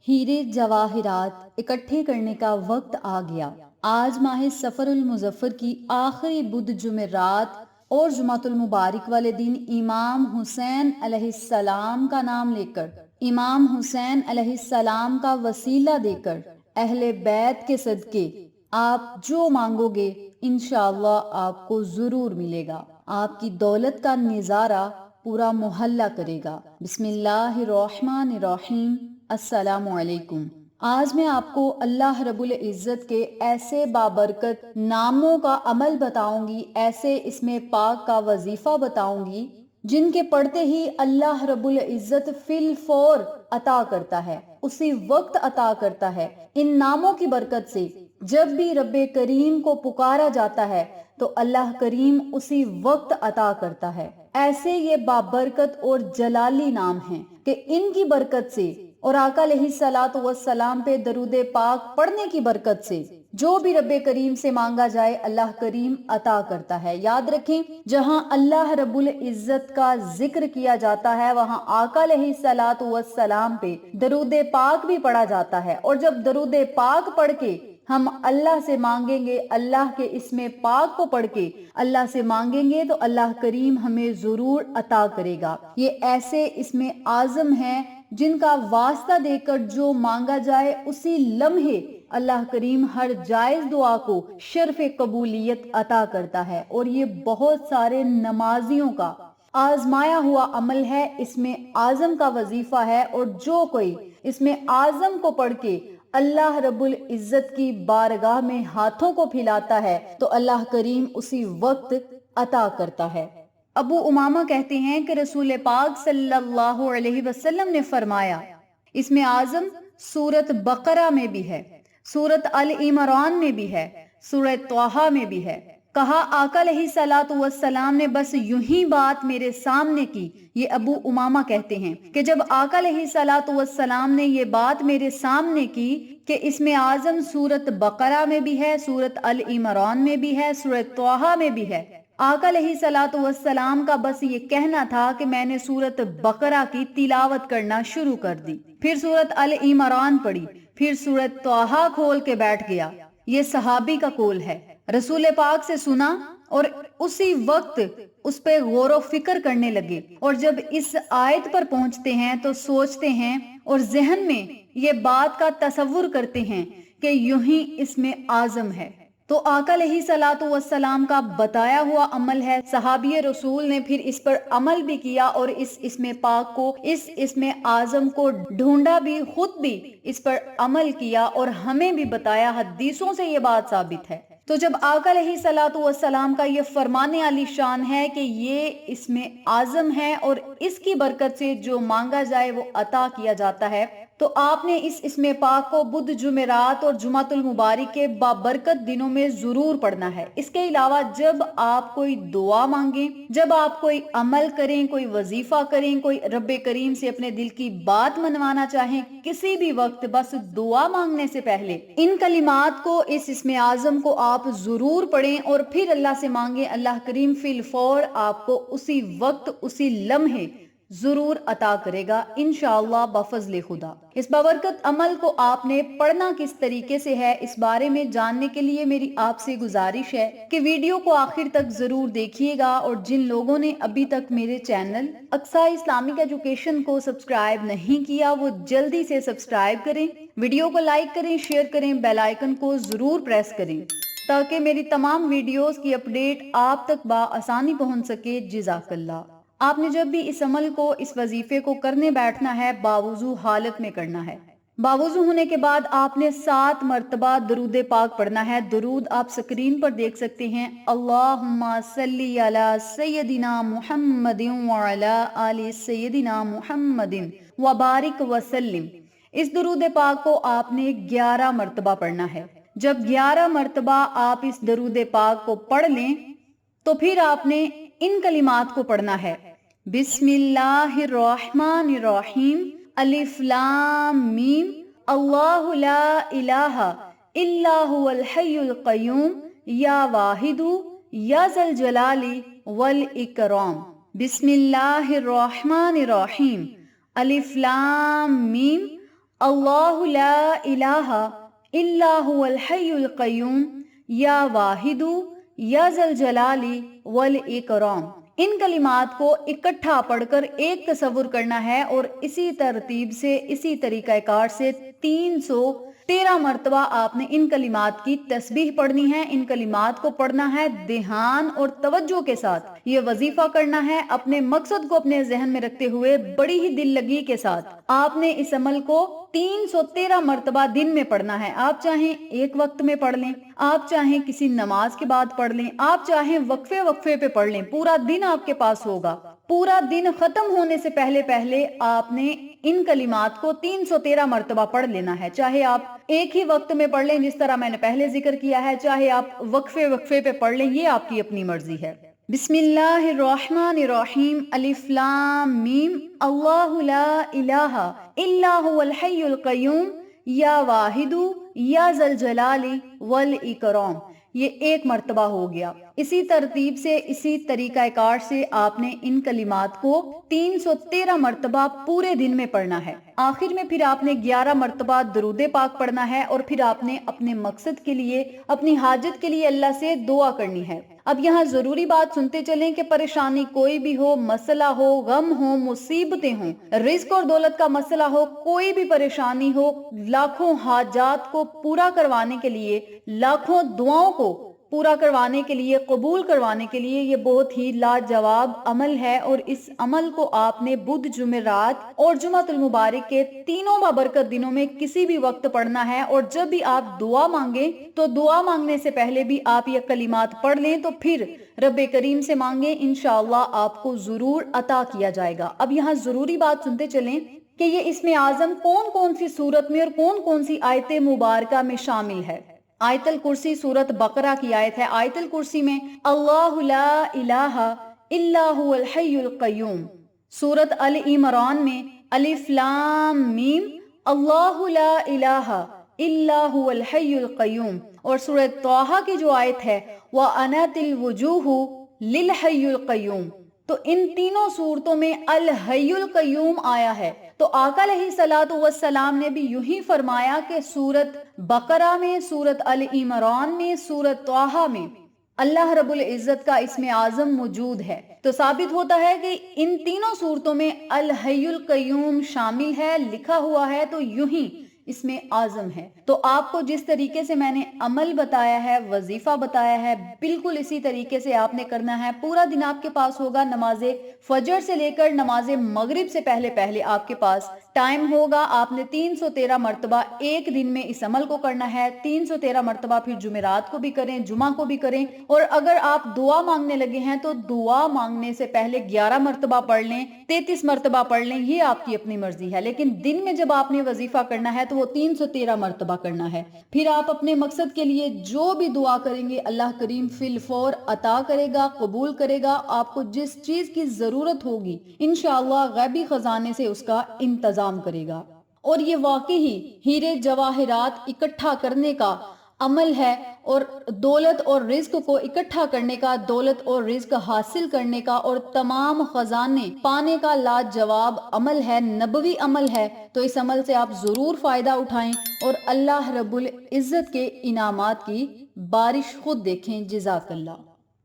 हीरे जवाहिरात इकट्ठे करने का वक्त आ गया। आज माह सफर उल मुजफ्फर की आखिरी बुध जुमेरात और जुमातुल मुबारक वाले दिन इमाम हुसैन अलैहिस्सलाम का नाम लेकर, इमाम हुसैन अलैहिस्सलाम का वसीला देकर, अहले बैत के सदके आप जो मांगोगे इंशाअल्लाह आपको जरूर मिलेगा। आपकी दौलत का निजारा पूरा मोहल्ला करेगा। बिस्मिल्लाहिर्रहमानिर्रहीम। अस्सलामुअलैकुम। आज मैं आपको अल्लाह रब्बुल इज़्ज़त के ऐसे बाबरकत नामों का अमल बताऊंगी, ऐसे इसमें पाक का वजीफा बताऊंगी जिनके पढ़ते ही अल्लाह रब्बुल इज़्ज़त फिल फौर अता करता है, उसी वक्त अता करता है। इन नामों की बरकत से जब भी रब्बे करीम को पुकारा जाता है तो अल्लाह करीम उसी वक्त अता करता है। ऐसे ये बाबरकत और जलाली नाम हैं कि इनकी बरकत से और आका अलैहिस्सलातु वस्सलाम पे दरूद पाक पढ़ने की बरकत से जो भी रब्बे करीम से मांगा जाए अल्लाह करीम अता करता है। याद रखें, जहां अल्लाह रब्बुल इज्जत का जिक्र किया जाता है वहां आका अलैहिस्सलातु वस्सलाम पे दरूद पाक भी पढ़ा जाता है। और जब दरूद पाक पढ़ के हम अल्लाह से मांगेंगे, अल्लाह के इसमें पाक को पढ़ के अल्लाह से मांगेंगे तो अल्लाह करीम हमें जरूर अता करेगा। ये ऐसे इसमें आजम हैं जिनका वास्ता देकर जो मांगा जाए उसी लम्हे अल्लाह करीम हर जायज दुआ को शर्फ कबूलियत अता करता है। और ये बहुत सारे नमाजियों का आजमाया हुआ अमल है, इसमें आजम का वजीफा है। और जो कोई इसमें आजम को पढ़ के अल्लाह रब्बुल इज्जत की बारगाह में हाथों को फैलाता है तो अल्लाह करीम उसी वक्त अता करता है। अबू उमामा कहते हैं कि रसूल पाक सल्लल्लाहु अलैहि वसल्लम ने फरमाया, इसमें आजम सूरत बकरा में भी है, सूरत अल इमरान में भी है, सूरत तौहा में भी है। कहा आका अलैहिस्सलातु वस्सलाम ने बस यूं ही बात मेरे सामने की। ये अबू उमामा कहते हैं कि जब आका अलैहिस्सलातु वस्सलाम ने ये बात मेरे सामने की कि इसमें आजम सूरत बकरा में भी है, सूरत अल इमरान में भी है, सूरत तौहा में भी है, आका अलैहिस्सलातु वस्सलाम का बस ये कहना था कि मैंने सूरत बकरा की तिलावत करना शुरू कर दी, फिर सूरत अल इमरान पढ़ी, फिर सूरत तौहा खोल के बैठ गया। ये सहाबी का कौल है। रसूल पाक से सुना और उसी वक्त उस पे गौर फिक्र करने लगे। और जब इस आयत पर पहुंचते हैं तो सोचते हैं और जहन में ये बात का तसव्वुर करते हैं कि यूं ही इसमें आजम है। तो आका अलैहिस्सलातु वस्सलाम का बताया हुआ अमल है। सहाबी रसूल ने फिर इस पर अमल भी किया और इसमें पाक को, इसमें आजम को ढूंढा भी, खुद भी इस पर अमल किया और हमें भी बताया। हदीसों से ये बात साबित है। तो जब आका अलैहिस्सलातु वस्सलाम का ये फरमाने आली शान है कि ये इसमें आजम है और इसकी बरकत से जो मांगा जाए वो अता किया जाता है, तो आपने इसमें पाक को बुध जुमेरात और जुमातुल मुबारक के बाबरकत दिनों में जरूर पढ़ना है। इसके अलावा जब आप कोई दुआ मांगे, जब आप कोई अमल करें, कोई वजीफा करें, कोई रब्बे करीम से अपने दिल की बात मनवाना चाहें, किसी भी वक्त बस दुआ मांगने से पहले इन कलिमात को, इसमें आजम को आप जरूर पढ़ें और फिर अल्लाह से मांगे। अल्लाह करीम फिल फौर आपको उसी वक्त, उसी लम्हे जरूर अता करेगा इंशाअल्लाह बफज़्ल खुदा। इस बाबरकत अमल को आपने पढ़ना किस तरीके से है, इस बारे में जानने के लिए मेरी आपसे गुजारिश है कि वीडियो को आखिर तक जरूर देखिएगा। और जिन लोगों ने अभी तक मेरे चैनल अक्सा इस्लामिक एजुकेशन को सब्सक्राइब नहीं किया वो जल्दी से सब्सक्राइब करें, वीडियो को लाइक करें, शेयर करें, बेल आइकन को जरूर प्रेस करें ताकि मेरी तमाम वीडियोस की अपडेट आप तक आसानी पहुंच सके। जिज़ाकल्लाह। आपने जब भी इस अमल को, इस वजीफे को करने बैठना है बावुजू हालत में करना है। बावुजू होने के बाद आपने 7 मर्तबा दरूद पाक पढ़ना है। दरूद आप स्क्रीन पर देख सकते हैं। अल्लाहुम्मा सल्ली अला सय्यदिना मुहम्मदिन व अला आलि सय्यदिना मुहम्मदिन व बारिक वसल्लिम। इस दरूद पाक को आपने 11 मर्तबा पढ़ना है। जब 11 मर्तबा आप इस दरूद पाक को पढ़ लें तो फिर आपने इन कलिमात को पढ़ना है। बिस्मिल्लाहिर्रहमानिर्रहीम, अलिफ लाम मीम, अल्लाहु ला इलाहा इल्ला हुवल हय्युल क़य्यूम, या वाहिदु या ज़ल जलाली वल इकराम। बिस्मिल्लाहिर्रहमानिर्रहीम, अलिफ लाम मीम, اللہ لا الہ الا هو الحی القیوم یا واحد یا ذا الجلال والاکرام۔ ان کلمات کو اکٹھا پڑھ کر ایک تصور کرنا ہے اور اسی ترتیب سے، اسی طریقہ کار سے 313 مرتبہ آپ نے ان کلمات کی تسبیح پڑھنی ہے۔ ان کلمات کو پڑھنا ہے دھیان اور توجہ کے ساتھ۔ یہ وظیفہ کرنا ہے اپنے مقصد کو اپنے ذہن میں رکھتے ہوئے بڑی ہی دل لگی کے ساتھ۔ آپ نے اس عمل کو 313 مرتبہ دن میں پڑھنا ہے۔ آپ چاہیں ایک وقت میں پڑھ لیں، آپ چاہیں کسی نماز کے بعد پڑھ لیں، آپ چاہیں وقفے وقفے پہ پڑھ لیں، پورا دن آپ کے پاس ہوگا۔ پورا دن ختم ہونے سے پہلے پہلے آپ نے ان کلمات کو 313 مرتبہ پڑھ لینا ہے۔ چاہے آپ ایک ہی وقت میں پڑھ لیں جس طرح میں نے پہلے ذکر کیا ہے، چاہے آپ وقفے وقفے پہ پڑھ لیں، یہ آپ کی اپنی مرضی ہے۔ بسم اللہ الرحمن الرحیم، الف لام میم، اللہ لا الہ الا هو الحی القیوم یا واحد یا ذا الجلال والاکرام۔ یہ ایک مرتبہ ہو گیا۔ اسی ترتیب سے، اسی طریقہ کار سے آپ نے ان کلمات کو 313 مرتبہ پورے دن میں پڑھنا ہے۔ آخر میں پھر آپ نے 11 مرتبہ درود پاک پڑھنا ہے اور پھر آپ نے اپنے مقصد کے لیے، اپنی حاجت کے لیے اللہ سے دعا کرنی ہے۔ اب یہاں ضروری بات سنتے چلیں کہ پریشانی کوئی بھی ہو، مسئلہ ہو، غم ہو، مصیبتیں ہوں، رزق اور دولت کا مسئلہ ہو، کوئی بھی پریشانی ہو، لاکھوں حاجات کو پورا کروانے کے لیے، لاکھوں دعاؤں کو پورا کروانے کے لیے، قبول کروانے کے لیے یہ بہت ہی لاجواب عمل ہے۔ اور اس عمل کو آپ نے بدھ، جمعرات اور جمعۃ المبارک کے تینوں بابرکت دنوں میں کسی بھی وقت پڑھنا ہے۔ اور جب بھی آپ دعا مانگیں تو دعا مانگنے سے پہلے بھی آپ یہ کلمات پڑھ لیں، تو پھر رب کریم سے مانگیں، انشاءاللہ آپ کو ضرور عطا کیا جائے گا۔ اب یہاں ضروری بات سنتے چلیں کہ یہ اسم اعظم کون کون سی صورت میں اور کون کون سی آیت مبارکہ میں شامل ہے۔ آیت الکرسی سورت بقرہ کی آیت ہے۔ آیت الکرسی میں اللہ لا الہ الا هو الحی القیوم۔ سورت ال عمران میں الف لام میم، اللہ لا الہ الا هو الحی القیوم۔ اور سورت طٰہٰ کی جو آیت ہے وَأَنَتِ الْوُجُوهُ لِلْحَيِّ الْقَيُّومِ، تو ان تینوں صورتوں میں الحی القیوم آیا ہے۔ تو آقا علیہ الصلوۃ والسلام نے بھی یوں ہی فرمایا کہ سورت بقرہ میں، سورت ال عمران میں، سورت طٰہٰ میں اللہ رب العزت کا اسم اعظم موجود ہے۔ تو ثابت ہوتا ہے کہ ان تینوں صورتوں میں الحی القیوم شامل ہے، لکھا ہوا ہے، تو یوں ہی اس میں اعظم ہے۔ تو آپ کو جس طریقے سے میں نے عمل بتایا ہے، وظیفہ بتایا ہے، بالکل اسی طریقے سے آپ نے کرنا ہے۔ پورا دن آپ کے پاس ہوگا، نماز فجر سے لے کر نماز مغرب سے پہلے پہلے آپ کے پاس ٹائم ہوگا۔ آپ نے 313 مرتبہ ایک دن میں اس عمل کو کرنا ہے۔ 313 مرتبہ پھر جمعرات کو بھی کریں، جمعہ کو بھی کریں۔ اور اگر آپ دعا مانگنے لگے ہیں تو دعا مانگنے سے پہلے 11 مرتبہ پڑھ لیں، 33 مرتبہ پڑھ لیں، یہ آپ کی اپنی مرضی ہے۔ لیکن دن میں جب آپ نے وظیفہ کرنا ہے تو وہ 313 مرتبہ کرنا ہے۔ پھر آپ اپنے مقصد کے لیے جو بھی دعا کریں گے اللہ کریم فی الفور عطا کرے گا، قبول کرے گا۔ آپ کو جس چیز کی ضرورت ہوگی انشاءاللہ غیبی خزانے سے اس کا انتظام کرے گا۔ اور یہ واقعی ہیرے جواہرات اکٹھا کرنے کا عمل ہے، اور دولت اور رزق کو اکٹھا کرنے کا، دولت اور رزق حاصل کرنے کا اور تمام خزانے پانے کا لاجواب عمل ہے، نبوی عمل ہے۔ تو اس عمل سے آپ ضرور فائدہ اٹھائیں اور اللہ رب العزت کے انعامات کی بارش خود دیکھیں۔ جزاک اللہ۔